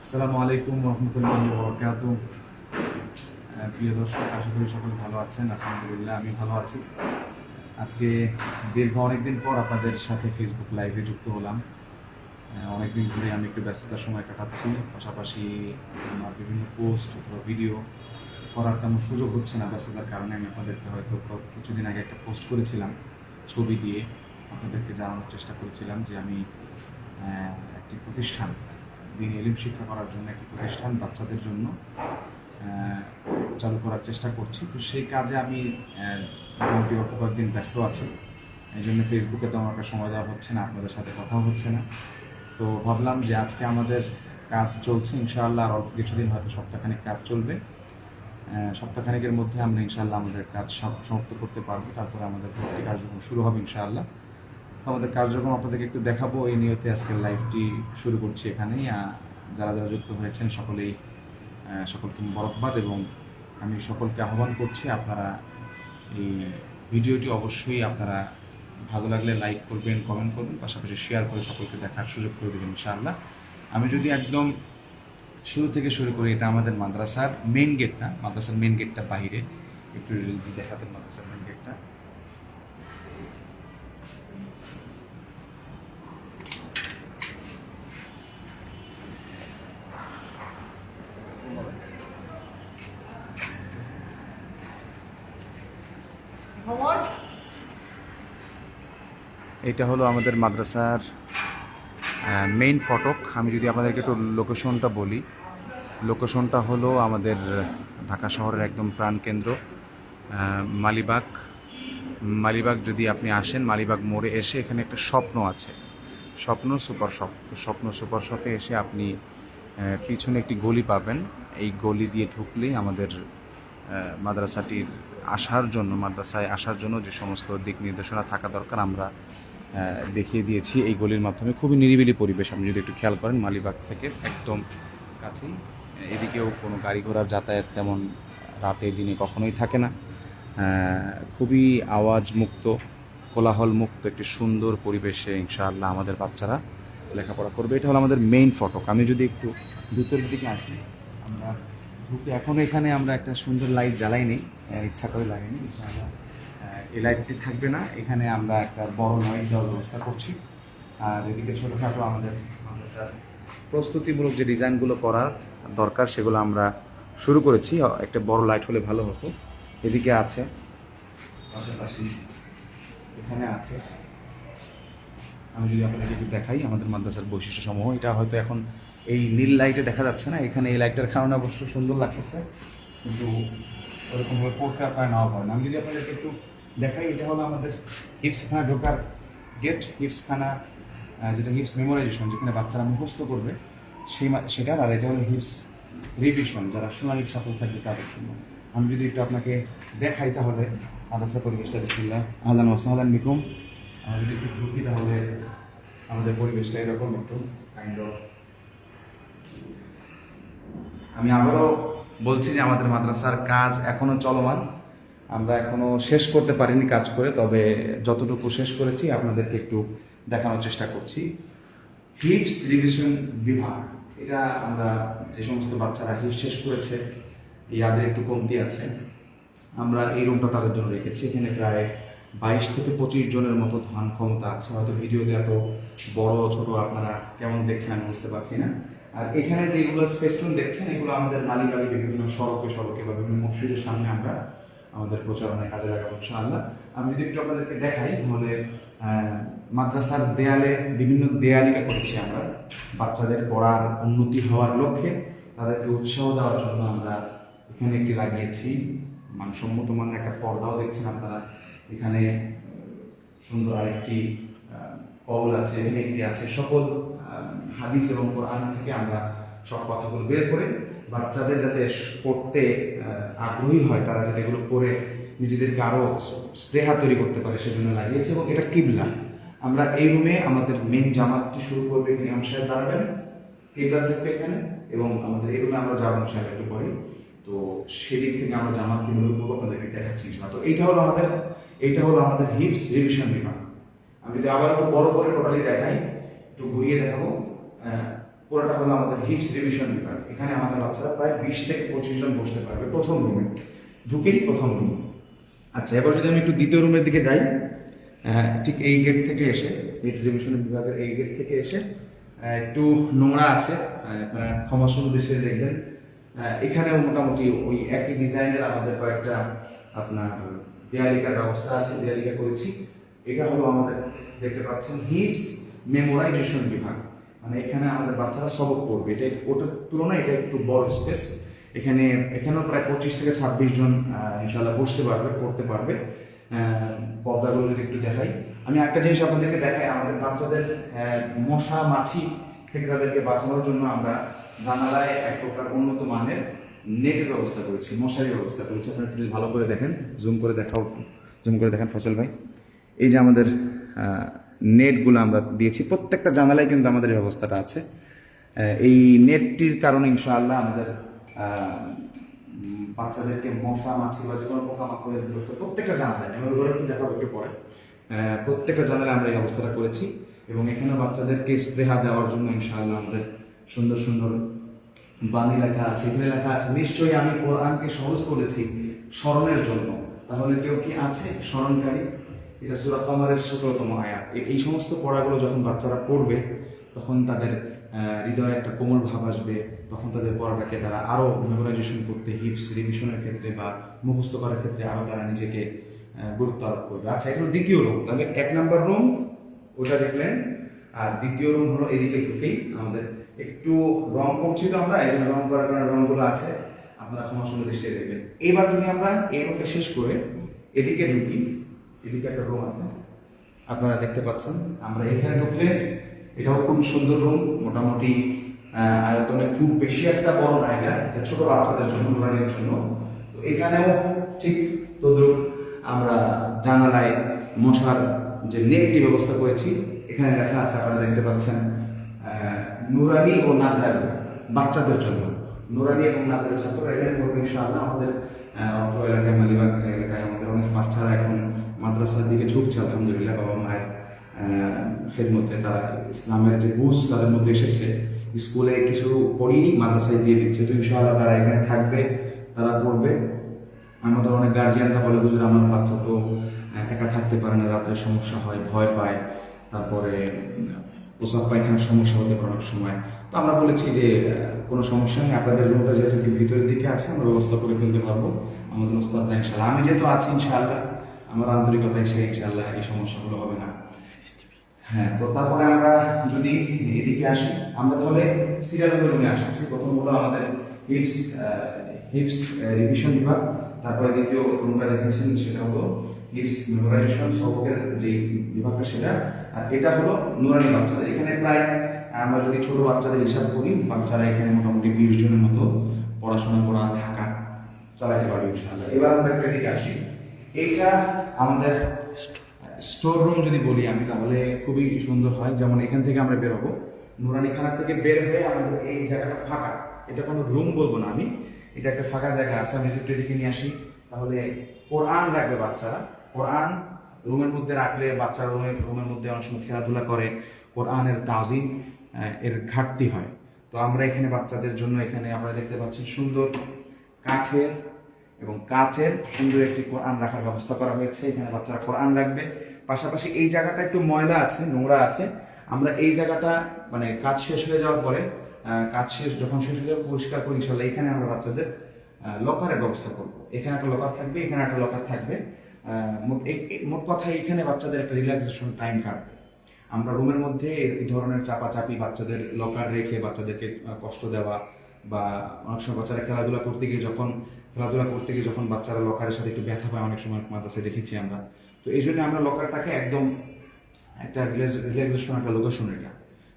আসসালামু আলাইকুম রহমতুল্লাহি ওয়া বারাকাতুহু। প্রিয় দর্শক, আশা করি সকলে ভালো আছেন। আলহামদুলিল্লাহ আমি ভালো আছি। আজকে দীর্ঘ অনেকদিন পর আপনাদের সাথে ফেসবুক লাইভে যুক্ত হলাম। অনেকদিন ধরে আমি একটু ব্যস্ততার সময় কাটাচ্ছি, পাশাপাশি আমার বিভিন্ন পোস্ট অথবা ভিডিও করার তেমন সুযোগ হচ্ছে না ব্যস্ততার কারণে। আমি আপনাদেরকে হয়তো কিছুদিন আগে একটা পোস্ট করেছিলাম ছবি দিয়ে, আপনাদেরকে জানানোর চেষ্টা করেছিলাম যে আমি একটি প্রতিষ্ঠান, দিনী ইলম শিক্ষা করার জন্য একটি প্রতিষ্ঠান বাচ্চাদের জন্য আহ, চালু করার চেষ্টা করছি। তো সেই কাজে আমি মোটামুটি অল্প কয়েকদিন ব্যস্ত আছি, এই জন্য ফেসবুকে তো আমাকে সময় দেওয়া হচ্ছে না, আপনাদের সাথে কথাও হচ্ছে না। তো ভাবলাম যে আজকে আমাদের কাজ চলছে ইনশাআল্লাহ, আর অল্প কিছুদিন হয়তো সপ্তাহখানেক কাজ চলবে। সপ্তাহখানেকের মধ্যে আমরা ইনশাআল্লাহ আমাদের কাজ সমাপ্ত করতে পারবো, তারপরে আমাদের ভর্তি কার্যক্রম শুরু হবে ইনশাআল্লাহ। তো আমাদের কার্যক্রম আপনাদেরকে একটু দেখাবো, এই নিয়তে আজকের লাইভটি শুরু করছি এখানেই। যারা যারা যুক্ত হয়েছেন সকলেই সকলকে মোবারকবাদ, এবং আমি সকলকে আহ্বান করছি আপনারা এই ভিডিওটি অবশ্যই আপনারা ভালো লাগলে লাইক করবেন, কমেন্ট করবেন, পাশাপাশি শেয়ার করে সকলকে দেখার সুযোগ করে দেবেন ইনশাআল্লাহ। আমি যদি একদম শুরু থেকে শুরু করি, এটা আমাদের মাদ্রাসার মেন গেট না, মাদ্রাসার মেন গেটটা বাহিরে, একটু যদি দেখাতেন মাদ্রাসার মেন গেটটা। এটা হলো আমাদের মাদ্রাসার মেইন ফটক। আমি যদি আপনাদেরকে একটু লোকেশনটা বলি, লোকেশনটা হলো আমাদের ঢাকা শহরের একদম প্রাণকেন্দ্র, মালিবাগ। মালিবাগ যদি আপনি আসেন, মালিবাগ মোড়ে এসে এখানে একটা স্বপ্ন আছে, স্বপ্ন সুপার শপ। তো স্বপ্ন সুপার শপে এসে আপনি পিছনে একটি গলি পাবেন। এই গলি দিয়ে ঢুকলেই আমাদের মাদ্রাসাটির মাদ্রাসায় আসার জন্য যে সমস্ত দিক নির্দেশনা থাকা দরকার আমরা দেখিয়ে দিয়েছি এই গলির মাধ্যমে। খুবই নিরিবিলি পরিবেশ, আপনি যদি একটু খেয়াল করেন, মালিবাগ থেকে একদম কাছেই। এদিকেও কোনো গাড়ি ঘোড়ার যাতায়াত তেমন রাতে দিনে কখনোই থাকে না। খুবই আওয়াজ মুক্ত, কোলাহল মুক্ত একটি সুন্দর পরিবেশে ইনশাআল্লাহ আমাদের বাচ্চারা লেখাপড়া করবে। এটা হলো আমাদের মেইন ফটক। আমি যদি একটু ভিতরের দিকে আসি, আমরা ঢুকে এখনও এখানে আমরা একটা সুন্দর লাইট জ্বালাইনি, ইচ্ছা করে লাগাইনি ইনশাআল্লাহ। এই লাইটটি থাকবে না, এখানে আমরা একটা বড় লাইট দেওয়ার ব্যবস্থা করছি। আর এদিকে ছোটোখাটো আমাদের মাদ্রাসার প্রস্তুতিমূলক যে ডিজাইনগুলো করার দরকার সেগুলো আমরা শুরু করেছি। একটা বড় লাইট হলে ভালো হতো। এদিকে আছে, পাশাপাশি এখানে আছে। আমি যদি আপনাদের একটু দেখাই আমাদের মাদ্রাসার বৈশিষ্ট্য সমূহ, এটা হয়তো এখন এই নীল লাইটে দেখা যাচ্ছে না, এখানে এই লাইটটার কারণে অবশ্য সুন্দর লাগতেছে, কিন্তু ওরকমভাবে পড়তে আপনার নেওয়া হয় না। আমি যদি আপনাদেরকে একটু দেখাই, এটা হলো আমাদের হিফসখানা ঢোকার গেট। হিফসখানা যেটা হিফস মেমোরাইজেশন, যেখানে বাচ্চারা মুখস্থ করবে সেটা। আর এটা হলো হিফস রিভিশন, যারা সোনালী ছাত্র থাকবে তাদের জন্য। আমি যদি একটু আপনাকে দেখাই তাহলে মাদ্রাসা পরিবেশটা, বিসমিল্লাহ, আহলান ওয়া সাহলান বিকুম। আমি যদি একটু ঢুকি তাহলে আমাদের পরিবেশটা এরকম একটু কাইন্ড অফ। আমি আবারও বলছি যে আমাদের মাদ্রাসার কাজ এখনও চলমান, আমরা এখনও শেষ করতে পারিনি কাজ করে, তবে যতটুকু শেষ করেছি আপনাদেরকে একটু দেখানোর চেষ্টা করছি। হিফস রিভিশন বিভাগ, এটা আমরা যে সমস্ত বাচ্চারা হিফস শেষ করেছে, ইয়াদের একটু কমতি আছে, আমরা এই রুমটা তাদের জন্য রেখেছি। এখানে প্রায় 22 থেকে 25 জনের মতো ধান ক্ষমতা আছে। হয়তো ভিডিওতে এত বড় ছোট আপনারা কেমন দেখছেন আমি বুঝতে পারছি না। আর এখানে যেগুলো স্পেসটুন দেখছেন, এগুলো আমাদের মালিবাগে বিভিন্ন সড়কে বা বিভিন্ন মসজিদের সামনে আমরা আমাদের প্রচারণায় কাজে লাগাবো ইনশাআল্লাহ। আমি যদি একটু আপনাদেরকে দেখাই তাহলে মাদ্রাসার দেয়ালে বিভিন্ন দেয়ালিকা করেছি আমরা বাচ্চাদের পড়ার উন্নতি হওয়ার লক্ষ্যে, তাদেরকে উৎসাহ দেওয়ার জন্য আমরা এখানে একটি লাগিয়েছি মানসম্মত মানের একটা পর্দাও দেখছেন আপনারা। এখানে সুন্দর আরেকটি কল আছে, এখানে একটি আছে। সকল হাদিস এবং কোরআন থেকে আমরা সব কথাগুলো বের করে বাচ্চাদের যাতে পড়তে আগ্রহী হয়, তারা যাতে এগুলো পড়ে নিজেদেরকে আরও স্পৃহা তৈরি করতে পারে সেজন্য লাগিয়েছে। এবং এটা কিবলা, আমরা এই রুমে আমাদের মেন জামাতটি শুরু করবে, ইমাম সাহেব দাঁড়াবেন, কিবলা থাকবে এখানে, এবং আমাদের এই রুমে আমরা জামাত সাহেব একটু পড়ি। তো সেদিক থেকে আমরা জামাত কিভাবে করবো আপনাদেরকে দেখাচ্ছি ইনশাআল্লাহ। তো এইটা হলো আমাদের হিফস রিভিশন বিভাগ। আমি যদি আবার একটু বড় করে টোটালি দেখাই, একটু ঘুরিয়ে দেখাবো। পুরোটা হলো আমাদের হিপস রিভিশন বিভাগ। এখানে আমাদের বাচ্চারা প্রায় 20 থেকে 25 জন বসতে পারবে প্রথম রুমে ঢুকেই, প্রথম রুম। আচ্ছা, এবার যদি আমি একটু দ্বিতীয় রুমের দিকে যাই, ঠিক এই গেট থেকে এসে, হিপস রিভিশন বিভাগের এই গেট থেকে এসে একটু নোংরা আছে, আপনারা ক্ষমাসুন দৃশ্যে দেখবেন। এখানেও মোটামুটি ওই একই ডিজাইনের আমাদের কয়েকটা আপনার দেয়ালিকার ব্যবস্থা আছে, দেয়ালিকা করেছি। এটা হলো আমাদের দেখতে পাচ্ছেন হিপস মেমোরাইজেশন বিভাগ, মানে এখানে আমাদের বাচ্চারা সবক পড়বে। এটা ওটার তুলনায় এটা একটু বড় স্পেস। এখানেও প্রায় 25 থেকে 26 জন ইনশাল্লাহ বসতে পারবে, পড়তে পারবে। পর্দাগুলো যদি একটু দেখাই, আমি একটা জিনিস আপনাদেরকে দেখাই, আমাদের বাচ্চাদের মশা মাছি থেকে তাদেরকে বাঁচানোর জন্য আমরা জানালায় এক প্রকার উন্নত মানের নেটের ব্যবস্থা করেছি, মশারির ব্যবস্থা করেছি। আপনারা একটু ভালো করে দেখেন, জুম করে দেখেন ফসল ভাই। এই যে আমাদের নেটগুলো আমরা দিয়েছি, প্রত্যেকটা জানালায় কিন্তু আমাদের এই ব্যবস্থাটা আছে। এই নেটটির কারণে ইনশাআল্লাহ আমাদের বাচ্চাদেরকে মশা মাছি বা যে কোনো পোকামাকড়ের বিরুদ্ধে প্রত্যেকটা জানালায়, আমি ওগুলো একটু দেখাবো একটু পরে, প্রত্যেকটা জানালায় আমরা এই ব্যবস্থাটা করেছি। এবং এখানে বাচ্চাদেরকে স্প্রেহা দেওয়ার জন্য ইনশাআল্লাহ আমাদের সুন্দর সুন্দর বাণী লেখা আছে, এখানে লেখা আছে নিশ্চয়ই আমি কোরআনকে সহজ করেছি স্মরণের জন্য, তাহলে কেউ কি আছে স্মরণকারী? এটা সূরা কমরের 17তম আয়াত। এই সমস্ত পড়াগুলো যখন বাচ্চারা পড়বে তখন তাদের হৃদয়ে একটা কোমল ভাব আসবে, তখন তাদের পড়াটাকে তারা আরও মেমোরাইজেশন করতে, হিপস রিভিশনের ক্ষেত্রে বা মুখস্থ করার ক্ষেত্রে আরও তারা নিজেকে গুরুত্ব আরোপ করবে। আচ্ছা, এটা হলো দ্বিতীয় রুম। তাহলে 1 নম্বর রুম ওটা দেখলেন, আর দ্বিতীয় রুম হলো এদিকে ঢুকেই আমাদের একটু রং করছি, তো আমরা এই রং করার কারণে রংগুলো আছে, আপনারা ক্ষমা সুন্দর দৃষ্টিতে দেখবেন। এবার যদি আমরা এই রুমটা শেষ করে এদিকে ঢুকি, এদিকে একটা রুম আছে আপনারা দেখতে পাচ্ছেন। আমরা এখানে ঢুকলে এটাও খুব সুন্দর রুম, মোটামুটি আয়তনে খুব বেশি একটা বড় না, এটা ছোট বাচ্চাদের জন্য, নুরানির জন্য। তো এখানেও ঠিক তদ্রুপ আমরা জানালায় মশার যে নেটটি ব্যবস্থা করেছি। এখানে লেখা আছে, আপনারা দেখতে পাচ্ছেন, নুরানি ও নাজারের বাচ্চাদের জন্য, নুরানি এবং নাজারের ছাত্ররা এখানে পড়বে ইনশাআল্লাহ। আমাদের অত্র এলাকায়, মালিবাগ এলাকায় আমাদের অনেক বাচ্চারা এখন মাদ্রাসার দিকে ঝুঁকছে আলহামদুলিল্লাহ, বাবা মায়ের খেদমতে। তারা ইসলামের যে বুঝ তাদের মধ্যে এসেছে, স্কুলে কিছু পড়ি মাদ্রাসায় দিয়ে দিচ্ছে। তো ইনশাআল্লাহ তারা এখানে থাকবে, তারা পড়বে। আমাদের অনেক গার্জিয়ানরা বলে, হুজুর আমার বাচ্চা তো একা থাকতে পারে না, রাতের সমস্যা হয়, ভয় পায়, তারপরে প্রসাব পায়খানার সমস্যা হতে পারে অনেক সময়। তো আমরা বলেছি যে কোনো সমস্যা নেই, আপনাদের রুমটা যেহেতু একটু ভিতরের দিকে আছে, আমরা ব্যবস্থা করে ফেলতে পারবো। আমাদের ওস্তাদরা ইনশাআল্লাহ, আমি যেহেতু আছি ইনশাআল্লাহ, আমার আন্তরিকতায় সে ইনশাআল্লাহ এই সমস্যাগুলো হবে না। হ্যাঁ, তো তারপরে আমরা যদি এদিকে আসি, আমরা তাহলে সিরিয়াল রুমে আসতেছি। প্রথম হলো আমাদের হিপস রিভিশন বিভাগ, তারপরে দ্বিতীয় রুমটা দেখেছেন সেটা হলো হিপস মেমোরাইজেশন সবকের যে বিভাগটা সেটা, আর এটা হলো নুরানি বাচ্চাদের। এখানে প্রায় আমরা যদি ছোট বাচ্চাদের হিসাব করি, বাচ্চারা এখানে মোটামুটি 20 জনের মতো পড়াশোনা করা থাকা চালাতে পারবে ইনশাআল্লাহ। এবার আমরা একটা দিকে আসি, এইটা আমাদের স্টোর রুম যদি বলি আমি, তাহলে খুবই সুন্দর হয়। যেমন এখান থেকে আমরা বেরোবো, নুরানি খানা থেকে বের হয়ে আমাদের এই জায়গাটা ফাঁকা, এটা কোনো রুম বলবো না আমি, এটা একটা ফাঁকা জায়গা আছে। আমি একটু এদিকে নিয়ে আসি, তাহলে কোরআন রাখবে বাচ্চারা। কোরআন রুমের মধ্যে রাখলে বাচ্চারা রুমের মধ্যে অনেক সময় খেলাধুলা করে, কোরআনের তাজিম এর ঘাটতি হয়। তো আমরা এখানে বাচ্চাদের জন্য, এখানে আমরা দেখতে পাচ্ছি সুন্দর কাঠের এবং কাচের সুন্দর একটি কোরআন রাখার ব্যবস্থা করা হয়েছে। এখানে বাচ্চারা কোরআন রাখবে। পাশাপাশি এই জায়গাটা একটু ময়লা আছে, নোংরা আছে, আমরা এই জায়গাটা মানে কাজ শেষ হয়ে যাওয়ার পরে, যখন শেষ হয়ে যাবে পরিষ্কার করি ইনশাআল্লাহ। এখানে আমরা বাচ্চাদের লকারের ব্যবস্থা করব। এখানে একটা লকার থাকবে, এখানে একটা লকার থাকবে। মোট কথা এখানে বাচ্চাদের একটা রিল্যাক্সেশন টাইম কাটবে। আমরা রুমের মধ্যে এই ধরনের চাপাচাপি, বাচ্চাদের লকার রেখে বাচ্চাদেরকে কষ্ট দেওয়া, বা অনেক সময় বাচ্চারা খেলাধুলা করতে গিয়ে যখন বাচ্চারা লকারের সাথে একটু ব্যথা পায়, অনেক সময় মাদ্রাসায় দেখেছি আমরা। তো এই জন্য আমরা লকারটাকে একদম একটা রিল্যাক্সেশন একটা লোকেশন, এটা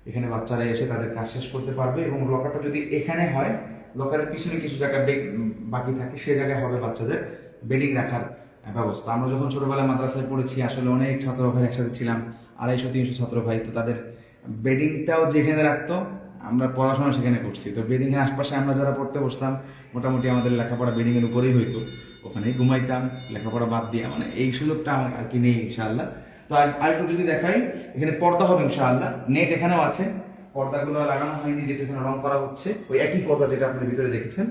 এখানে বাচ্চারা এসে তাদের কাজ শেষ করতে পারবে। এবং লকারটা যদি এখানে হয়, লকারের পিছনে কিছু জায়গা বাকি থাকে, সেই জায়গায় হবে বাচ্চাদের বেডিং রাখার ব্যবস্থা। আমরা যখন ছোটবেলায় মাদ্রাসায় পড়েছি, আসলে অনেক ছাত্র ভাই একসাথে ছিলাম, 250-300 ছাত্র ভাই। তো তাদের বেডিংটাও যেখানে রাখতো, আমরা পড়াশোনা সেখানে করছি। তো বেডিং এর আশপাশে আমরা যারা পড়তে বসতাম, মোটামুটি আমাদের লেখাপড়া বেডিং এর উপরেই হইতো, ওখানেই ঘুমাইতাম লেখাপড়া বাদ দিয়ে। মানে এই সুযোগটা আমার আর কি নেই ইনশাআল্লাহ। তো আরেকটু যদি দেখাই, এখানে পর্দা হবে ইনশাআল্লাহ, নেট এখানেও আছে, পর্দাগুলো লাগানো হয়নি, যেটা এখানে রং করা হচ্ছে ওই একই পর্দা যেটা আপনার ভিতরে দেখেছেন।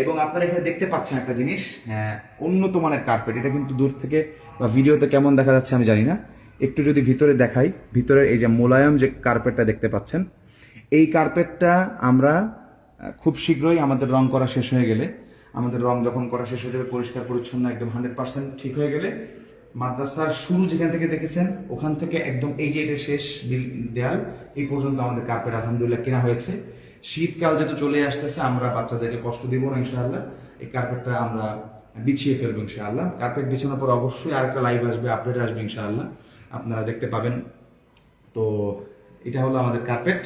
এবং আপনারা এখানে দেখতে পাচ্ছেন একটা জিনিস, উন্নত মানের কার্পেট। এটা কিন্তু দূর থেকে বা ভিডিওতে কেমন দেখা যাচ্ছে আমি জানি না, একটু যদি ভিতরে দেখাই, ভিতরে এই যে মোলায়েম যে কার্পেটটা দেখতে পাচ্ছেন, এই কার্পেটটা আমরা খুব শীঘ্রই আমাদের রং করা শেষ হয়ে গেলে, আমাদের রং যখন করা শেষ হয়ে যাবে, পরিষ্কার পরিচ্ছন্ন একদম 100% ঠিক হয়ে গেলে, মাদ্রাসার শুরু যেখান থেকে দেখেছেন ওখান থেকে একদম এই যে এটা শেষ দেয়াল এই পর্যন্ত আমাদের কার্পেট আলহামদুলিল্লাহ কেনা হয়েছে। শীতকাল যেহেতু চলে আসতেছে, আমরা বাচ্চাদেরকে কষ্ট দিব না ইনশাআল্লাহ। এই কার্পেটটা আমরা বিছিয়ে ফেলবো ইনশাআল্লাহ। কার্পেট বিছানোর পর অবশ্যই আরেকটা লাইভ আসবে, আপডেট আসবে ইনশাআল্লাহ, আপনারা দেখতে পাবেন। তো এটা হলো আমাদের কার্পেট।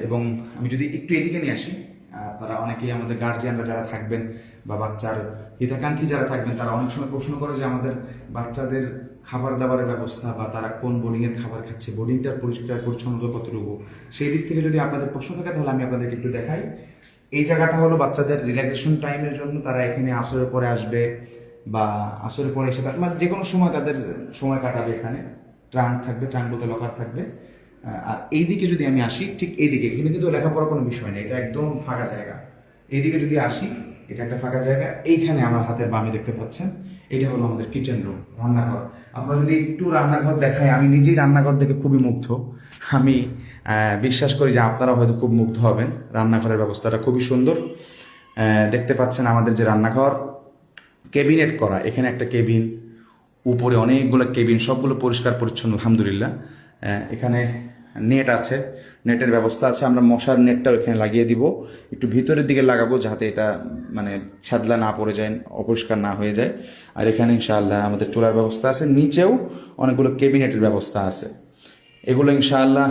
এবং আমি যদি একটু এদিকে নিয়ে আসি, আপনারা অনেকেই আমাদের গার্জিয়ানরা যারা থাকবেন বা বাচ্চার হিতাকাঙ্ক্ষী যারা থাকবেন, তারা অনেক সময় প্রশ্ন করে যে আমাদের বাচ্চাদের খাবার দাবারের ব্যবস্থা বা তারা কোন বোর্ডিংয়ের খাবার খাচ্ছে, বোর্ডিংটার পরিষ্কার পরিচ্ছন্নতা কতটুকু, সেই দিক থেকে যদি আপনাদের প্রশ্ন থাকে তাহলে আমি আপনাদেরকে একটু দেখাই। এই জায়গাটা হলো বাচ্চাদের রিল্যাক্সেশন টাইমের জন্য, তারা এখানে আসরের পরে আসবে বা আসরের পরে এসে মানে যে কোনো সময় তাদের সময় কাটাবে। এখানে ট্রাঙ্ক থাকবে, ট্রাঙ্ক বলতে লকার থাকবে। আর এইদিকে যদি আমি আসি, ঠিক এইদিকে, এখানে কিন্তু লেখাপড়ার কোনো বিষয় নেই, এটা একদম ফাঁকা জায়গা। এইদিকে যদি আসি, এটা একটা ফাঁকা জায়গা। এইখানে আমার হাতের বামে দেখতে পাচ্ছেন, এটা হলো আমাদের কিচেন রুম, রান্নাঘর। আমরা যদি একটু রান্নাঘর দেখাই, আমি নিজেই রান্নাঘর দেখে খুবই মুগ্ধ। আমি বিশ্বাস করি যে আপনারা হয়তো খুব মুগ্ধ হবেন। রান্নাঘরের ব্যবস্থাটা খুবই সুন্দর। দেখতে পাচ্ছেন আমাদের যে রান্নাঘর, ক্যাবিনেট করা, এখানে একটা কেবিন, উপরে অনেকগুলো কেবিন, সবগুলো পরিষ্কার পরিচ্ছন্ন আলহামদুলিল্লাহ। এখানে নেট আছে, নেটের ব্যবস্থা আছে। আমরা মশার নেটটাও এখানে লাগিয়ে দিব, একটু ভিতরের দিকে লাগাবো যাতে এটা মানে ছাদলা না পড়ে যায়, অপরিষ্কার না হয়ে যায়। আর এখানে ইনশাআল্লাহ আমাদের চুলার ব্যবস্থা আছে, নিচেও অনেকগুলো ক্যাবিনেটের ব্যবস্থা আছে। এগুলো ইনশাআল্লাহ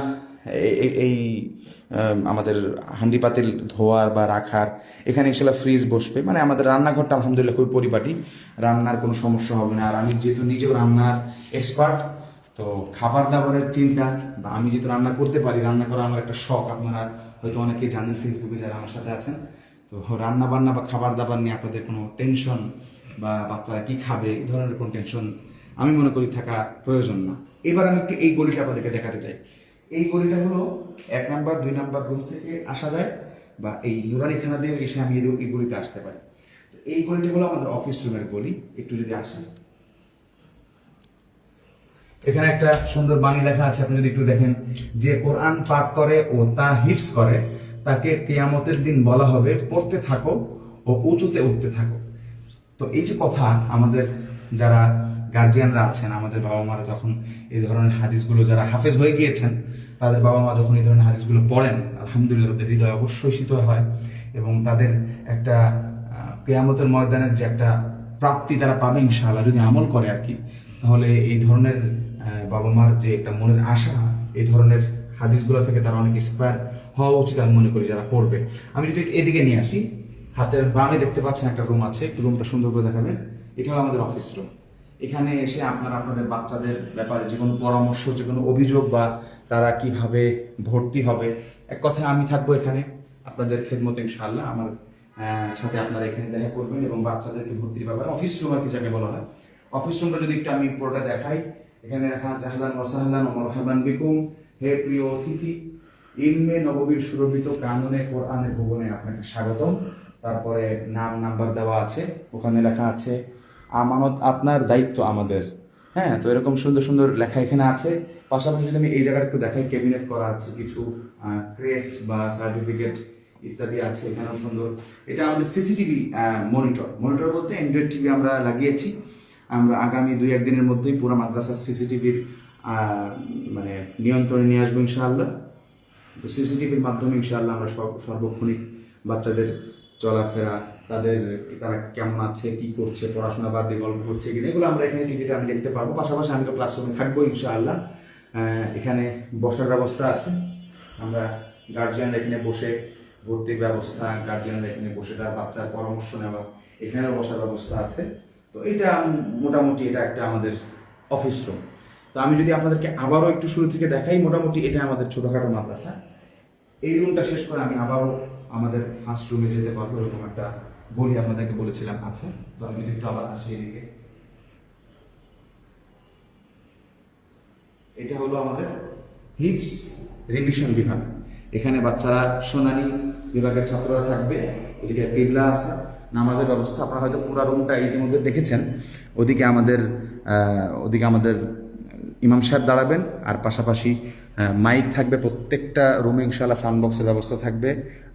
এই আমাদের হান্ডি পাতিল ধোয়ার বা রাখার, এখানে ইনশাআল্লাহ ফ্রিজ বসবে। মানে আমাদের রান্নাঘরটা আলহামদুলিল্লাহ খুবই পরিপাটি, রান্নার কোনো সমস্যা হবে না। আর আমি যেহেতু নিজেও রান্নার এক্সপার্ট, তো খাবার দাবারের চিন্তা, বা আমি যেহেতু রান্না করতে পারি, রান্না করা আমার একটা শখ। আপনারা হয়তো অনেকেই জানেন ফেসবুকে যারা আমার সাথে আছেন। তো রান্না বান্না বা খাবার দাবার নিয়ে আপনাদের কোনো টেনশন বা বাচ্চারা কি খাবে এই ধরনের কোনো টেনশন আমি মনে করি থাকা প্রয়োজন না। এবার আমি একটু এই গলিটা আপনাদেরকে দেখাতে চাই। এই গলিটা হলো 1 নাম্বার 2 নাম্বার রুম থেকে আসা যায়, বা এই নুরানিখানা দিয়ে এসে আমি এই গলিতে আসতে পারি। এই গলিটা হলো আমাদের অফিস রুমের গলি। একটু যদি আসি, এখানে একটা সুন্দর বাণী লেখা আছে, আপনি যদি একটু দেখেন, যে কোরআন পাঠ করে ও তা হিফজ করে তাকে কিয়ামতের দিন বলা হবে পড়তে থাকো ও উঁচুতে উঠতে থাকো। তো এই যে কথা, আমাদের যারা গার্জিয়ানরা আছেন, আমাদের বাবা মারা যখন এই ধরনের হাদিসগুলো, যারা হাফেজ হয়ে গিয়েছেন, তাদের বাবা মা যখন এই ধরনের হাদিসগুলো পড়েন, আলহামদুলিল্লাহ তাদের হৃদয় অবশ্যই শীতল হয় এবং তাদের একটা কিয়ামতের ময়দানের যে একটা প্রাপ্তি তারা পাবে ইনশাআল্লাহ, যদি আমল করে আর কি। তাহলে এই ধরনের বাবা মার যে একটা মনের আশা, এই ধরনের হাদিসগুলো থেকে তারা অনেক ইন্সপায়ার হওয়া উচিত আমি মনে করি যারা পড়বে। আমি যদি এদিকে নিয়ে আসি, হাতের বামে দেখতে পাচ্ছেন একটা রুম আছে, রুমটা সুন্দর করে দেখাবেন। এটা হলো আমাদের অফিস রুম। এখানে এসে আপনারা আপনাদের বাচ্চাদের ব্যাপারে যে কোনো পরামর্শ, যে কোনো অভিযোগ, বা তারা কিভাবে ভর্তি হবে, এক কথায় আমি থাকবো এখানে আপনাদের খেদমতে ইনশাআল্লাহ। আমার সাথে আপনারা এখানে দেখা করবেন এবং বাচ্চাদেরকে ভর্তির ব্যাপারে অফিস রুম আর কি যাকে বলা হয়। অফিস রুমটা যদি একটু আমি পুরোটা দেখাই, এখানে লেখা আছে আহলান ওয়া সাহলান ওয়া মারহাবান বিকুম, হে প্রিয় অতিথি, ইলমে নববীর সুরভিত কানুনে কোরআনের ভুবনে আপনাকে স্বাগতম। তারপরে নাম্বার দেওয়া আছে, ওখানে লেখা আছে আমানত আপনার, দায়িত্ব আমাদের। হ্যাঁ, তো এরকম সুন্দর সুন্দর লেখা এখানে আছে। পাশাপাশি যদি আমি এই জায়গাটা একটু দেখাই, ক্যাবিনেট করা আছে, কিছু ক্রেস্ট বা সার্টিফিকেট ইত্যাদি আছে এখানেও সুন্দর। এটা আমাদের সিসিটিভি মনিটর বলতে অ্যান্ড্রয়েড টিভি আমরা লাগিয়েছি। আমরা আগামী 2-1 দিনের মধ্যেই পুরো মাদ্রাসার সিসিটিভির মানে নিয়ন্ত্রণে নিয়ে আসবো ইনশাআল্লাহ। তো সিসিটিভির মাধ্যমে ইনশাআল্লাহ আমরা সর্বক্ষণিক বাচ্চাদের চলাফেরা, তারা কেমন আছে, কি করছে, পড়াশোনা বাদ দিয়ে গল্প করছে কিনা, এগুলো আমরা এখানে টিভিতে আমি দেখতে পারবো। পাশাপাশি আমি তো ক্লাসরুমে থাকবো ইনশাআল্লাহ। এখানে বসার ব্যবস্থা আছে, আমরা গার্জিয়ানরা এখানে বসে ভর্তির ব্যবস্থা, গার্জিয়ানরা এখানে বসে তার বাচ্চার পরামর্শ নেওয়া, এখানেও বসার ব্যবস্থা আছে। তো এটা মোটামুটি এটা একটা আমাদের অফিস রুম। তো আমি যদি আপনাদেরকে আবারও একটু শুরু থেকে দেখাই, মোটামুটি এটা আমাদের ছোটখাটো মাদ্রাসা। এই রুমটা শেষ করে আমি আবারও আমাদের ফার্স্ট রুমে যেতে পারবো, এরকম একটা বলি আপনাদেরকে বলেছিলাম আছে। তো আমি যদি একটু আবার আসি এদিকে, এটা হলো আমাদের হিফজ রিভিশন বিভাগ। এখানে বাচ্চারা শুনানি বিভাগের ছাত্ররা থাকবে, ওদিকে কিবলা আছে, নামাজের ব্যবস্থা। আপনারা হয়তো পুরো রুমটা ইতিমধ্যে দেখেছেন। ওদিকে আমাদের ইমাম সাহেব দাঁড়াবেন, আর পাশাপাশি মাইক থাকবে প্রত্যেকটা রুমে ইনশাআল্লাহ। সাউন্ড বক্সের ব্যবস্থা থাকবে,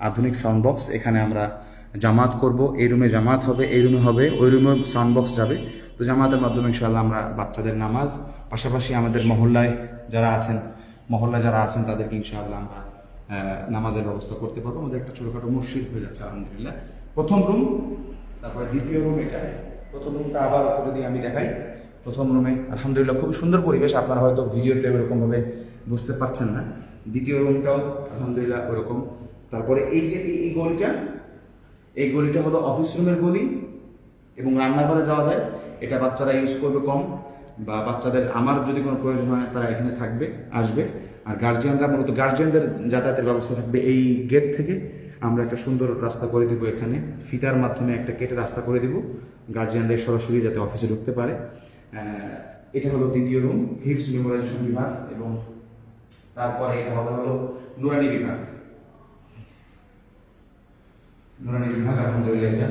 আধুনিক সাউন্ড বক্স। এখানে আমরা জামাত করব, এই রুমে জামাত হবে, এই রুমে হবে, ওই রুমে সাউন্ড বক্স যাবে। তো জামাতের মাধ্যমে ইনশাআল্লাহ আমরা বাচ্চাদের নামাজ, পাশাপাশি আমাদের মহল্লায় যারা আছেন তাদেরকে ইনশাআল্লাহ আমরা নামাজের ব্যবস্থা করতে পারবো। আমাদের একটা ছোটোখাটো মসজিদ হয়ে যাচ্ছে আলহামদুলিল্লাহ। প্রথম রুম, তারপরে দ্বিতীয় রুম এটা। প্রথম রুমটা আবার যদি আমি দেখাই, প্রথম রুমে আলহামদুলিল্লাহ খুবই সুন্দর পরিবেশ, আপনারা হয়তো ভিডিওতে ওরকমভাবে বুঝতে পারছেন না। দ্বিতীয় রুমটাও আলহামদুলিল্লাহ ওরকম। তারপরে এই যে এই গলিটা হলো অফিস রুমের গলি এবং রান্নাঘরে যাওয়া যায়। এটা বাচ্চারা ইউজ করবে কম, বা বাচ্চাদের আমার যদি কোনো প্রয়োজন হয় তারা এখানে আসবে। আর গার্জিয়ানদের যাতায়াতের ব্যবস্থা থাকবে এই গেট থেকে। আমরা একটা সুন্দর রাস্তা করে দিব, এখানে ফিতার মাধ্যমে একটা কেটে রাস্তা করে দিব, গার্জিয়ানরা সরাসরি যাতে অফিসে ঢুকতে পারে। এটা হলো দ্বিতীয় রুম, হিপস মেমোরাইজেশন বিভাগ। এবং তারপরে এটা হলো নুরানি বিভাগ। আলহামদুলিল্লাহ,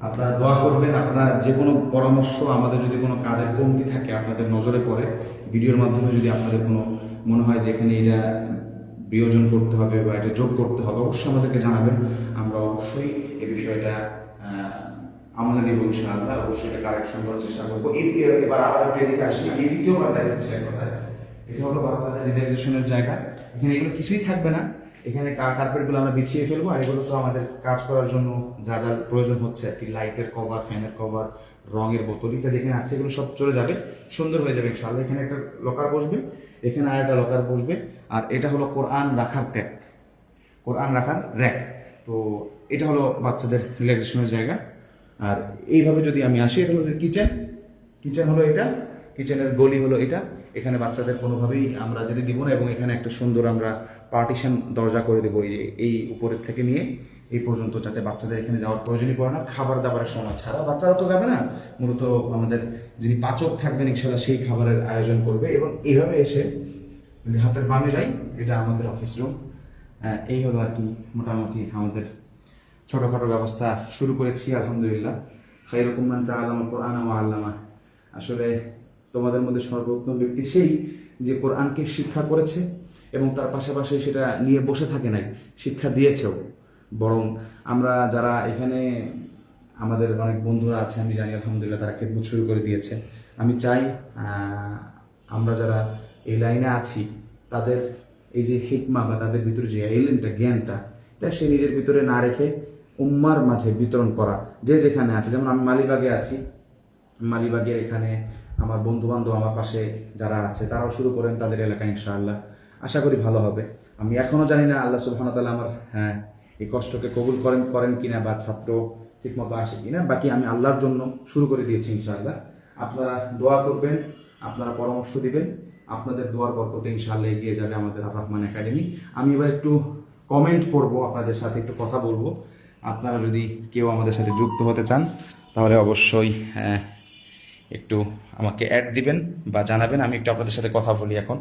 আপনারা দোয়া করবেন। আপনারা যে কোনো পরামর্শ, আমাদের যদি কোনো কাজের কমতি থাকে আপনাদের নজরে পড়ে, ভিডিওর মাধ্যমে যদি আপনাদের কোনো মনে হয় যে এখানে এটা বিয়োজন করতে হবে বা এটা যোগ করতে হবে, অবশ্যই আমাদেরকে জানাবেন। আমরা অবশ্যই এই বিষয়টা আমলে নিব ইনশাআল্লাহ। অবশ্যই এটা কারেকশন করার চেষ্টা করবো। এবার আবার এদিকে আসি, আমি দ্বিতীয়বার দেখাচ্ছি এক কথায়। এটা হলো বাচ্চাদের রিল্যাক্সেশনের জায়গা। এখানে এগুলো কিছুই থাকবে না, এখানে কার্পেটগুলো আমরা বিছিয়ে ফেলবো। আর এগুলো তো আমাদের কাজ করার জন্য যা যা প্রয়োজন হচ্ছে আর কি, লাইটের কভার, ফ্যানের কভার, রঙের বোতল ইত্যাদি এখানে আছে, এগুলো সব চলে যাবে, সুন্দর হয়ে যাবে ইনশাআল্লাহ। এখানে একটা লকার বসবে, এখানে আর একটা লকার বসবে। আর এটা হলো কোরআন রাখার র্যাক। তো এটা হলো বাচ্চাদের রিল্যাক্সেশনের জায়গা। আর এইভাবে যদি আমি আসি, এটা হলো কিচেন হলো এটা, কিচেনের গলি হলো এটা। এখানে বাচ্চাদের কোনোভাবেই আমরা যেতে দিব না, এবং এখানে একটা সুন্দর আমরা পার্টিশন দরজা করে দেবো, এই উপরের থেকে নিয়ে এই পর্যন্ত, যাতে বাচ্চাদের এখানে যাওয়ার প্রয়োজনই পড়ে না। খাবার দাবারের সময় ছাড়া বাচ্চারা তো যাবে না, মূলত আমাদের যিনি পাচক থাকবেন ইনশাআল্লাহ সেই খাবারের আয়োজন করবে। এবং এইভাবে এসে যদি হাতের বামে যাই, এটা আমাদের অফিস রুম। এই হলো আর কি মোটামুটি আমাদের ছোটোখাটো ব্যবস্থা শুরু করেছি আলহামদুলিল্লাহ। খায়রুকুম মান তাআল্লামাল কুরআনা ওয়া আল্লামা। আসলে তোমাদের মধ্যে সর্বোত্তম ব্যক্তি সেই যে কোরআনকে শিক্ষা করেছে এবং তার পাশাপাশি সেটা নিয়ে বসে থাকে নাই, শিক্ষা দিয়েছেও। বরং আমরা যারা এখানে আমাদের অনেক বন্ধুরা আছে, আমি জানি আলহামদুলিল্লাহ তারা খেদমত শুরু করে দিয়েছে। আমি চাই আমরা যারা এই লাইনে আছি তাদের এই যে হিকমা বা তাদের ভিতরে যে এলেনটা, জ্ঞানটা, এটা সে নিজের ভিতরে না রেখে উম্মার মাঝে বিতরণ করা। যে যেখানে আছে, যেমন আমি মালিবাগে আছি, মালিবাগের এখানে আমার বন্ধু বান্ধব আমার পাশে যারা আছে তারাও শুরু করেন তাদের এলাকায়, ইনশাআল্লাহ আশা করি ভালো হবে। আমি এখনো জানি না আল্লাহ সুবহানাহু ওয়া তাআলা আমার এই কষ্টকে কবুল করেন কিনা, বা ছাত্র ঠিকমতো আসে কিনা, বাকি আমি আল্লাহর জন্য শুরু করে দিয়েছি ইনশাআল্লাহ। আপনারা দোয়া করবেন, আপনারা পরামর্শ দিবেন, আপনাদের দোয়ার বরকতে ইনশাআল্লাহ এগিয়ে যাবে আমাদের আর রহমান একাডেমি। আমি এবার একটু কমেন্ট পড়বো, আপনাদের সাথে একটু কথা বলবো। আপনারা যদি কেউ আমাদের সাথে যুক্ত হতে চান তাহলে অবশ্যই একটু আমাকে অ্যাড দিবেন বা জানাবেন, আমি একটু আপনাদের সাথে কথা বলি। এখন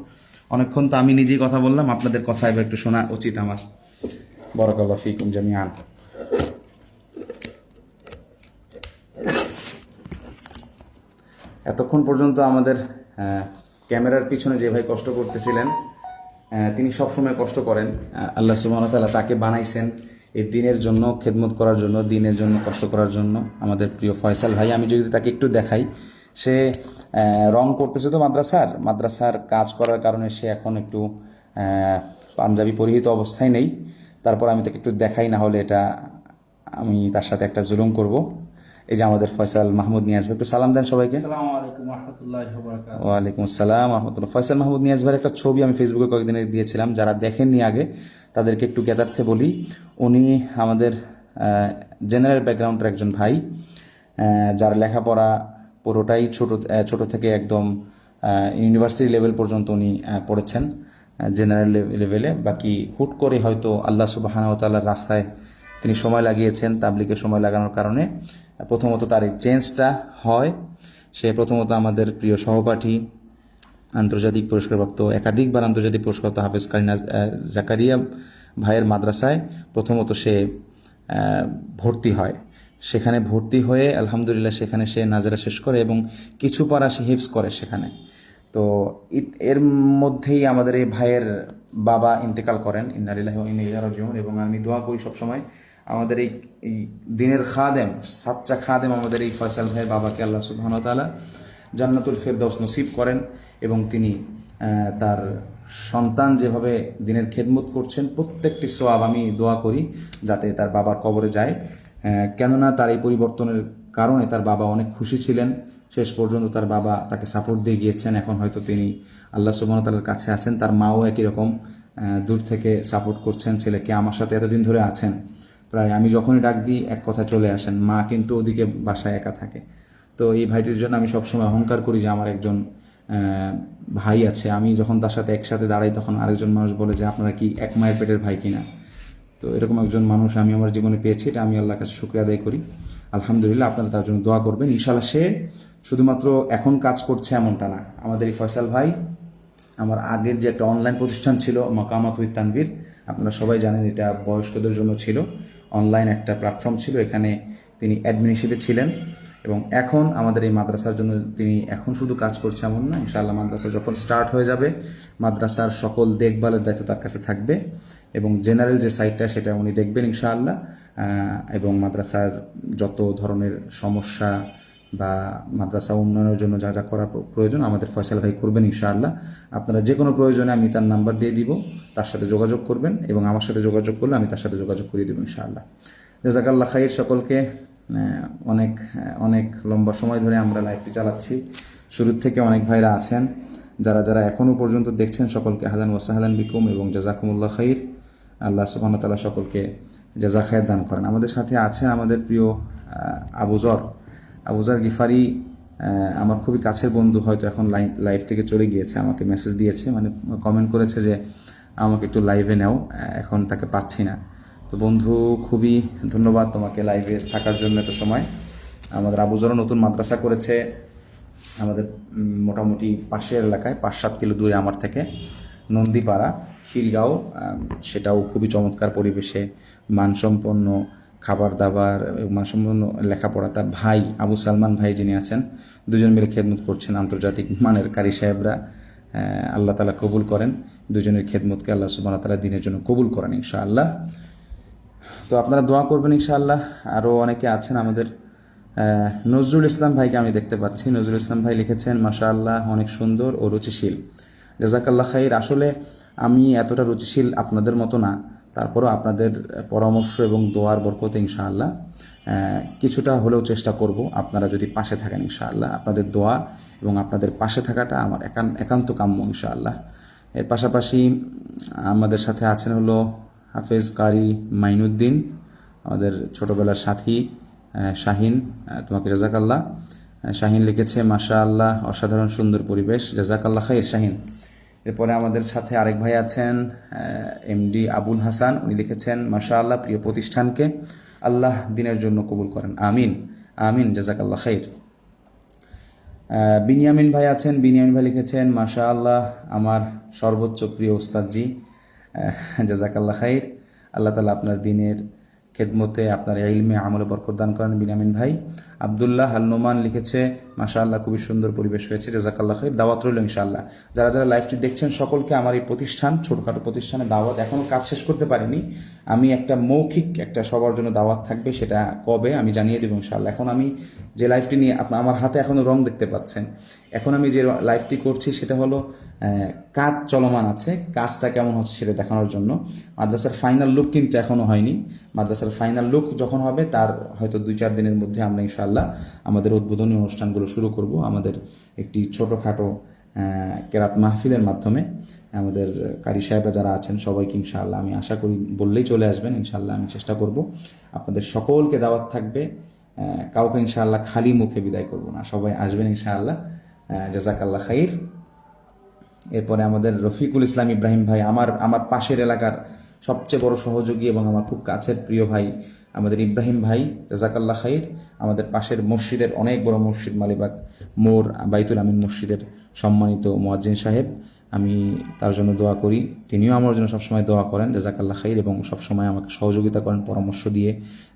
অনেকক্ষণ তো আমি নিজেই কথা বললাম, আপনাদের কথা এবার একটু শোনা উচিত আমার। বারাকাল্লাহু ফিকুম জামিআন। এতক্ষণ পর্যন্ত আমাদের ক্যামেরার পিছনে যে ভাই কষ্ট করতেছিলেন, তিনি সবসময় কষ্ট করেন। আল্লাহ সুবহানাহু ওয়া তাআলা তাকে বানাইছেন এই দিনের জন্য, খেদমত করার জন্য, দিনের জন্য কষ্ট করার জন্য। আমাদের প্রিয় ফয়সাল ভাই, আমি যদি তাকে একটু দেখাই, সে রং করতেছে তো মাদ্রাসার কাজ করার কারণে সে এখন একটু পাঞ্জাবি পরিহিত অবস্থায় নেই। তারপর আমি তাকে একটু দেখাই, না হলে এটা আমি তার সাথে একটা জুলুম করব। এই যে আমাদের ফয়সাল মাহমুদ নিয়াজ ভাই, একটু সালাম দেন সবাইকে। আসসালামু আলাইকুম ওয়া রাহমাতুল্লাহি ওয়া বারাকাতুহু। ওয়ালাইকুম আসসালাম ওয়া রাহমাতুল্লাহ। ফয়সাল মাহমুদ নিয়াজ ভাইয়ের একটা ছবি আমি ফেসবুকে কয়েকদিন আগে দিয়েছিলাম, যারা দেখেননি আগে তাদেরকে একটু জ্ঞাতার্থে বলি। উনি আমাদের জেনারেল ব্যাকগ্রাউন্ডের একজন ভাই, যার লেখাপড়া পুরোটাই ছোট থেকে একদম ইউনিভার্সিটি লেভেল পর্যন্ত উনি পড়েছেন, জেনারেল লেভেলে। বাকি হুট করে হয়তো আল্লাহ সুবহানাহু ওয়া তাআলার রাস্তায় তিনি সময় লাগিয়েছেন, তাবলিগে সময় লাগানোর কারণে প্রথমত তার এই চেঞ্জটা হয়। সে প্রথমত আমাদের প্রিয় সহপাঠী আন্তর্জাতিক পুরস্কারপ্রাপ্ত, একাধিকবার আন্তর্জাতিক পুরস্কারপ্রাপ্ত হাফেজ কারিনা জাকারিয়া ভাইয়ের মাদ্রাসায় প্রথমত সে ভর্তি হয়। সেখানে ভর্তি হয়ে আলহামদুলিল্লাহ সেখানে সে নাজেরা শেষ করে এবং কিছু পারা সে হিফজ করে সেখানে। তো এর মধ্যেই আমাদের এই ভাইয়ের বাবা ইন্তেকাল করেন, ইন্না লিল্লাহি ওয়া ইন্না ইলাইহি রাজিউন। এবং আমি দোয়া করি সবসময় আমাদের এই দিনের খাদেম, সাচ্চা খাদেম আমাদের এই ফয়সাল ভাইয়ের বাবাকে আল্লাহ সুবহানাহু ওয়া তাআলা জান্নাতুল ফেরদাউস নসিব করেন এবং তিনি তার সন্তান যেভাবে দিনের খেদমত করছেন প্রত্যেকটি সওয়াব আমি দোয়া করি যাতে তার বাবার কবরে যায়। কেননা তার এই পরিবর্তনের কারণে তার বাবা অনেক খুশি ছিলেন, শেষ পর্যন্ত তার বাবা তাকে সাপোর্ট দিয়ে গিয়েছেন। এখন হয়তো তিনি আল্লাহ সুবহানাহু ওয়া তাআলার কাছে আছেন, তার মাও একই রকম দূর থেকে সাপোর্ট করছেন ছেলেকে। আমার সাথে এতদিন ধরে আছেন, প্রায় আমি যখনই ডাক দিই এক কথা চলে আসেন। মা কিন্তু ওদিকে বাসায় একা থাকে। তো এই ভাইটির জন্য আমি সবসময় অহংকার করি যে আমার একজন ভাই আছে। আমি যখন তার সাথে একসাথে দাঁড়াই তখন আরেকজন মানুষ বলে যে আপনারা কি এক মায়ের পেটের ভাই কিনা। তো এরকম একজন মানুষ আমি আমার জীবনে পেয়েছি, এটা আমি আল্লাহর কাছে শুকরিয়া আদায় করি। আলহামদুলিল্লাহ, আপনারা তার জন্য দোয়া করবেন। ইনশাআল্লাহ সে শুধুমাত্র এখন কাজ করছে এমনটা না। আমাদের এই ফয়সাল ভাই আমার আগের যে একটা অনলাইন প্রতিষ্ঠান ছিল মাকামাত উইথ তানভীর, আপনারা সবাই জানেন এটা বয়স্কদের জন্য ছিল, অনলাইন একটা প্ল্যাটফর্ম ছিল। এখানে তিনি অ্যাডমিন হিসেবে ছিলেন এবং এখন আমাদের এই মাদ্রাসার জন্য তিনি এখন শুধু কাজ করছে এমন না। ইনশাআল্লাহ মাদ্রাসা যখন স্টার্ট হয়ে যাবে মাদ্রাসার সকল দেখভালের দায়িত্ব তার কাছে থাকবে এবং জেনারেল যে সাইটটা সেটা উনি দেখবেন ইনশাআল্লাহ। এবং মাদ্রাসার যত ধরনের সমস্যা বা মাদ্রাসা উন্নয়নের জন্য যা যা করা প্রয়োজন আমাদের ফয়সাল ভাই করবেন ইনশাআল্লাহ। আপনারা যে কোনো প্রয়োজনে আমি তার নাম্বার দিয়ে দিব, তার সাথে যোগাযোগ করবেন এবং আমার সাথে যোগাযোগ করলে আমি তার সাথে যোগাযোগ করিয়ে দেবো ইনশাআল্লাহ। জাযাকাল্লাহ খাইর সকলকে। অনেক অনেক লম্বা সময় ধরে আমরা লাইভটি চালাচ্ছি, শুরুর থেকে অনেক ভাইরা আছেন, যারা যারা এখনও পর্যন্ত দেখছেন সকলকে আহলান ওয়া সাহলান বিকুম এবং জাযাকুমুল্লাহ খাইর। আল্লাহ সুবহানাহু ওয়া তাআলা সকলকে জাযা খায়ের দান করেন। আমাদের সাথে আছে আমাদের প্রিয় আবুজর গিফারি, আমার খুবই কাছের বন্ধু, হয়তো এখন লাইভ থেকে চলে গিয়েছে, আমাকে মেসেজ দিয়েছে, মানে কমেন্ট করেছে যে আমাকে একটু লাইভে নাও, এখন তাকে পাচ্ছি না। তো বন্ধু খুবই ধন্যবাদ তোমাকে লাইভে থাকার জন্য এত সময়। আমাদের আবুজরও নতুন মাদ্রাসা করেছে আমাদের মোটামুটি পাশের এলাকায়, 5-7 কিলো দূরে আমার থেকে, নন্দীপাড়া খিলগাঁও। সেটাও খুবই চমৎকার পরিবেশে, মানসম্পন্ন খাবার দাবার, মানসম্পন্ন লেখাপড়া। তার ভাই আবু সালমান ভাই যিনি আছেন, দুজন মিলে খেদমত করছেন, আন্তর্জাতিক মানের কারি সাহেবরা। আল্লাহ তাআলা কবুল করেন দুজনের খেদমতকে, আল্লাহ সুবহানাহু ওয়া তাআলা দিনের জন্য কবুল করেন ইনশাআল্লাহ। তো আপনারা দোয়া করবেন ইনশাআল্লাহ। আরও অনেকে আছেন, আমাদের নজরুল ইসলাম ভাইকে আমি দেখতে পাচ্ছি। নজরুল ইসলাম ভাই লিখেছেন মাশাআল্লাহ অনেক সুন্দর ও রুচিশীল, জাযাকাল্লাহ খাইর। আসলে আমি এতটা রুচিশীল আপনাদের মতো না, তারপরও আপনাদের পরামর্শ এবং দোয়ার বরকতে ইনশাআল্লাহ কিছুটা হলেও চেষ্টা করব। আপনারা যদি পাশে থাকেন ইনশাআল্লাহ, আপনাদের দোয়া এবং আপনাদের পাশে থাকাটা আমার একান্ত কাম্য ইনশাআল্লাহ। এর পাশাপাশি আমাদের সাথে আছেন হলো হাফেজ কারি মাইনুদ্দিন, আমাদের ছোটোবেলার সাথী শাহিন, তোমাকে জাযাকাল্লাহ। শাহিন লিখেছে মাশাআল্লাহ অসাধারণ সুন্দর পরিবেশ, জাযাকাল্লাহ খাইর শাহিন। এরপরে আমাদের সাথে আরেক ভাই আছেন এমডি আবুল হাসান, উনি লিখেছেন মাশাআল্লাহ প্রিয় প্রতিষ্ঠানকে আল্লাহ দিনের জন্য কবুল করেন, আমিন আমিন, জাযাকাল্লাহ খাইর। বিনিয়ামিন ভাই আছেন, বিনিয়ামিন ভাই লিখেছেন মাশাআল্লাহ আমার সর্বোচ্চ প্রিয় উস্তাদজি, জাযাকাল্লাহ খাইর। আল্লাহ তাআলা আপনার দিনের খেদমতে আপনার ইলমে আমলে বরকত দান করেন বিনিয়ামিন ভাই। আব্দুল্লাহ আল নোমান লিখেছে মাশাআল্লাহ খুবই সুন্দর পরিবেশ হয়েছে, জাযাকাল্লাহ খাইর। দাওয়াত রইল ইনশাআল্লাহ। যারা যারা লাইভটি দেখছেন সকলকে আমার এই প্রতিষ্ঠান, ছোটোখাটো প্রতিষ্ঠানে দাওয়াত, এখনও কাজ শেষ করতে পারিনি আমি, একটা মৌখিক একটা সবার জন্য দাওয়াত থাকবে, সেটা কবে আমি জানিয়ে দেবো ইনশাআল্লাহ। এখন আমি যে লাইভটি নিয়ে আমার হাতে এখনও রং দেখতে পাচ্ছেন, এখন আমি যে লাইভটি করছি সেটা হলো কাজ চলমান আছে, কাজটা কেমন হচ্ছে সেটা দেখানোর জন্য। মাদ্রাসার ফাইনাল লুক কিন্তু এখনও হয়নি। মাদ্রাসার ফাইনাল লুক যখন হবে তার হয়তো 2-4 দিনের মধ্যে আমরা ইনশাআল্লাহ আমাদের উদ্বোধনী অনুষ্ঠানগুলো শুরু করব। আমাদের একটি ছোটোখাটো কেরাত মাহফিলের মাধ্যমে আমাদের কারি সাহেবরা যারা আছেন সবাইকে ইনশাআল্লাহ, আমি আশা করি বললেই চলে আসবেন ইনশাআল্লাহ। আমি চেষ্টা করব, আপনাদের সকলকে দাওয়াত থাকবে, কাউকে ইনশাআল্লাহ খালি মুখে বিদায় করব না, সবাই আসবেন ইনশাআল্লাহ, জাযাকাল্লাহ খাইর। এরপরে আমাদের রফিকুল ইসলাম ইব্রাহিম ভাই, আমার পাশের এলাকার সবচেয়ে বড় সহযোগী এবং আমার খুব কাছের প্রিয় ভাই আমাদের ইব্রাহিম ভাই, জাজাকাল্লাহ খাইর, আমাদের পাশের মসজিদের অনেক বড় মসজিদ মালিবাগ মোর বাইতুল আমিন মসজিদের সম্মানিত মুয়াজ্জিন সাহেব, আমি তার জন্য দোয়া করি। তিনিও আমার জন্য সবসময় দোয়া করেন, জাজাকাল্লাহ খাইর, এবং সবসময় আমাকে সহযোগিতা করেন পরামর্শ দিয়ে।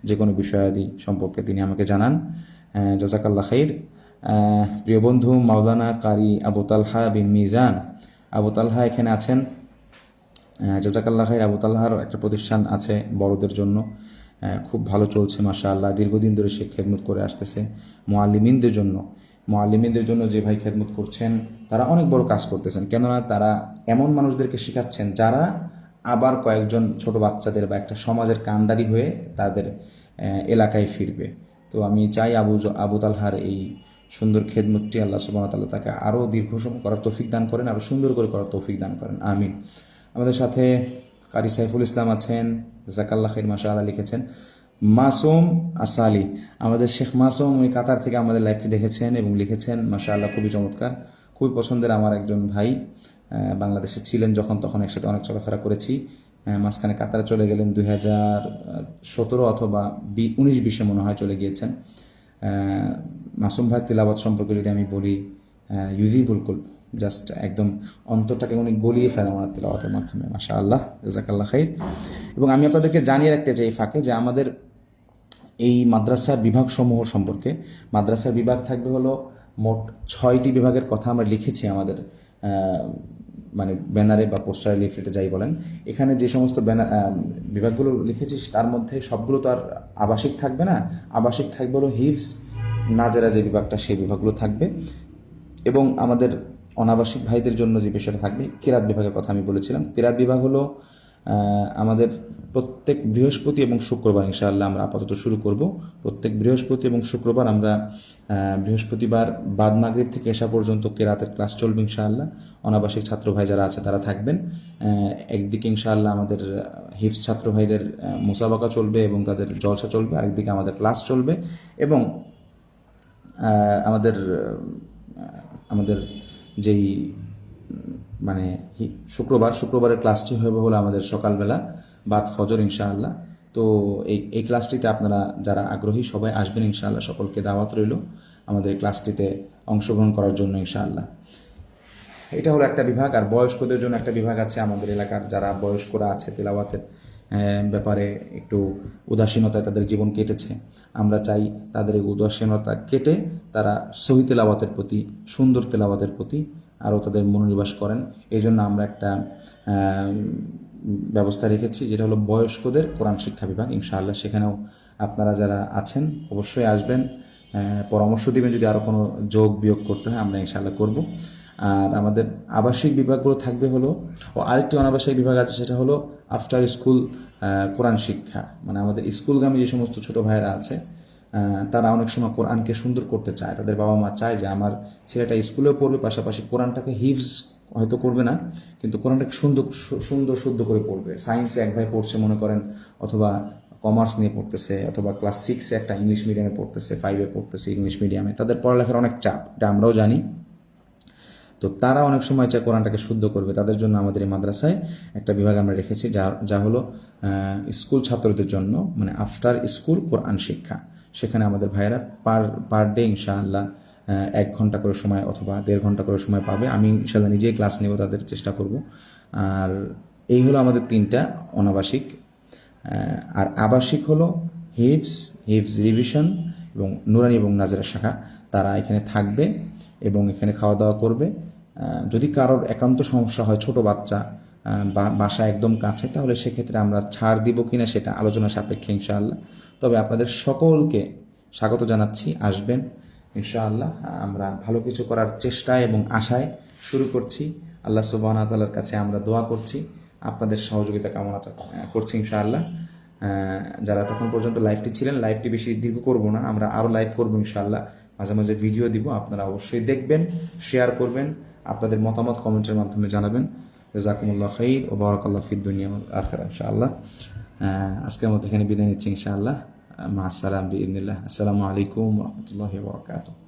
যে কোনো বিষয়াদি সম্পর্কে তিনি আমাকে জানান, জাজাকাল্লাহ খাইর। প্রিয় বন্ধু মাওলানা কারি আবু তালহা বিন মিজান, আবু তালহা এখানে আছেন, জাজাকাল্লাহ খাইর। আবু তালহার একটা প্রতিষ্ঠান আছে বড়দের জন্য, খুব ভালো চলছে মাশাআল্লাহ, দীর্ঘদিন ধরে সে খেদমত করে আসতেছে মুআল্লিমিনদের জন্য। যে ভাই খেদমত করছেন তারা অনেক বড় কাজ করতেছেন, কেননা তারা এমন মানুষদেরকে শেখাচ্ছেন যারা আবার কয়েকজন ছোট বাচ্চাদের বা একটা সমাজের কাণ্ডারি হয়ে তাদের এলাকায় ফিরবে। তো আমি চাই আবু তালহার এই সুন্দর খেদমতটি আল্লাহ সুবহানাহু ওয়া তাআলা তাকে আরও দীর্ঘ সময় করার তৌফিক দান করেন, আরও সুন্দর করে করার তৌফিক দান করেন, আমিন। আমাদের সাথে কারি সাইফুল ইসলাম আছেন, জাকাল্লাহ খাইর মাশাআল্লাহ লিখেছেন। মাসুম আসালি, আমাদের শেখ মাসুম, উনি কাতার থেকে আমাদের লাইভটি দেখেছেন এবং লিখেছেন মাশাআল্লাহ, খুবই চমৎকার, খুবই পছন্দের আমার একজন ভাই। বাংলাদেশে ছিলেন যখন, তখন একসাথে অনেক চলাফেরা করেছি। মাঝখানে কাতারে চলে গেলেন 2017 অথবা 19-20 মনে হয় চলে গিয়েছেন। মাসুম ভাইয়ের তিলাওয়াত সম্পর্কে যদি আমি বলি, ইউজিবুল কুলব, জাস্ট একদম অন্তরটাকে উনি গলিয়ে ফেলেন ওনার তিলাওয়াতের মাধ্যমে, মাশাআল্লাহ, জাযাকাল্লাহ খাইর। এবং আমি আপনাদেরকে জানিয়ে রাখতে চাই ফাঁকে যে আমাদের এই মাদ্রাসার বিভাগসমূহ সম্পর্কে, মাদ্রাসার বিভাগ থাকবে হলো মোট 6টি বিভাগের কথা আমরা লিখেছি আমাদের মানে ব্যানারে বা পোস্টারে, লিফলেটে যাই বলেন। এখানে যে সমস্ত বিভাগগুলো লিখেছি তার মধ্যে সবগুলো তো আর আবাসিক থাকবে না, আবাসিক থাকবে হলো হিফজ নাজেরা যে বিভাগটা, সেই বিভাগগুলো থাকবে। এবং আমাদের অনাবাসিক ভাইদের জন্য যে বিষয়টা থাকবে, কিরাত বিভাগের কথা আমি বলেছিলাম। কিরাত বিভাগ হলো আমাদের প্রত্যেক বৃহস্পতি এবং শুক্রবার ইনশাআল্লাহ আমরা আপাতত শুরু করব। প্রত্যেক বৃহস্পতি এবং শুক্রবার আমরা বৃহস্পতিবার বাদ মাগরিব থেকে এশা পর্যন্ত কিরাতের ক্লাস চলবে ইনশাআল্লাহ। অনাবাসিক ছাত্র ভাই যারা আছে তারা থাকবেন। একদিকে ইনশাআল্লাহ আমাদের হিফজ ছাত্র ভাইদের মুসাবাকা চলবে এবং তাদের জলসা চলবে, আরেকদিকে আমাদের ক্লাস চলবে। এবং আমাদের যেই মানে শুক্রবারের ক্লাসটি হবে হলো আমাদের সকালবেলা বাদ ফজর ইনশাআল্লাহ। তো এই ক্লাসটিতে আপনারা যারা আগ্রহী সবাই আসবেন ইনশাআল্লাহ, সকলকে দাওয়াত রইল আমাদের ক্লাসটিতে অংশগ্রহণ করার জন্য ইনশাআল্লাহ। এটা হলো একটা বিভাগ। আর বয়স্কদের জন্য একটা বিভাগ আছে। আমাদের এলাকার যারা বয়স্করা আছে, তিলাওয়াতের ব্যাপারে একটু উদাসীনতায় তাদের জীবন কেটেছে, আমরা চাই তাদের এই উদাসীনতা কেটে তারা সহি তেলাওয়াতের প্রতি, সুন্দর তেলাওয়াতের প্রতি আরও তাদের মনোনিবেশ করেন। এই জন্য আমরা একটা ব্যবস্থা রেখেছি, যেটা হলো বয়স্কদের কোরআন শিক্ষা বিভাগ ইনশাআল্লাহ। সেখানেও আপনারা যারা আছেন অবশ্যই আসবেন, পরামর্শ দিবেন, যদি আরও কোনো যোগ বিয়োগ করতে হয় আমরা ইনশাআল্লাহ করব। আর আমাদের আবাসিক বিভাগগুলো থাকবে হলো, আরেকটি অনাবাসিক বিভাগ আছে, সেটা হলো আফটার স্কুল কোরআন শিক্ষা। মানে আমাদের স্কুলগামী যে সমস্ত ছোটো ভাইয়েরা আছে, তারা অনেক সময় কোরআনকে সুন্দর করতে চায়। তাদের বাবা মা চায় যে আমার ছেলেটা স্কুলেও পড়বে, পাশাপাশি কোরআনটাকে হিফজ হয়তো করবে না, কিন্তু কোরআনটাকে সুন্দর শুদ্ধ করে পড়বে। সায়েন্সে এক ভাই পড়ছে মনে করেন, অথবা কমার্স নিয়ে পড়তেছে, অথবা ক্লাস 6-এ একটা ইংলিশ মিডিয়ামে পড়তেছে, 5-এ পড়তেছে ইংলিশ মিডিয়ামে, তাদের পড়ালেখার অনেক চাপ, এটা আমরাও জানি। তো তারা অনেক সময় চায় কোরআনটাকে শুদ্ধ করবে। তাদের জন্য আমাদের এই মাদ্রাসায় একটা বিভাগ আমরা রেখেছি, যা হলো স্কুল ছাত্রদের জন্য, মানে আফটার স্কুল কোরআন শিক্ষা। সেখানে আমাদের ভাইয়েরা পার ডে ইনশাআল্লাহ 1 ঘন্টা করে সময় অথবা 1.5 ঘন্টা করে সময় পাবে। আমি ইনশাআল্লাহ নিজেই ক্লাস নেব, তাদের চেষ্টা করব। আর এই হলো আমাদের 3টা অনাবাসিক। আর আবাসিক হলো হিফজ রিভিশন এবং নুরানি এবং নাজেরা শাখা, তারা এখানে থাকবে এবং এখানে খাওয়া দাওয়া করবে। যদি কারোর একান্ত সমস্যা হয়, ছোট বাচ্চা বাসা একদম কাছে, তাহলে সেক্ষেত্রে আমরা ছাড় দিব কিনা সেটা আলোচনা সাপেক্ষে ইনশাআল্লাহ। তবে আপনাদের সকলকে স্বাগত জানাচ্ছি, আসবেন ইনশাআল্লাহ। আমরা ভালো কিছু করার চেষ্টায় এবং আশায় শুরু করছি। আল্লাহ সুবহানাহু ওয়া তাআলার কাছে আমরা দোয়া করছি, আপনাদের সহযোগিতা কামনা করছি ইনশাআল্লাহ। যারা তখন পর্যন্ত লাইভটি ছিলেন, লাইভটি বেশি দীর্ঘ করব না, আমরা আরও লাইভ করবো ইনশাআল্লাহ, মাঝে মাঝে ভিডিও দিব, আপনারা অবশ্যই দেখবেন, শেয়ার করবেন, আপনাদের মতামত কমেন্টের মাধ্যমে জানাবেন। জাযাকুমুল্লাহ খাইর ও বারাকাল্লাহু ফিদ দুনিয়া ওয়াল আখিরা ইনশাআল্লাহ। আজকের মতো এখানে বিদায় নিচ্ছি ইনশাআল্লাহ। মা আসসালাম বিইذنিল্লাহ। আসসালামু আলাইকুম ওয়া রাহমাতুল্লাহি ওয়া বারাকাতুহু।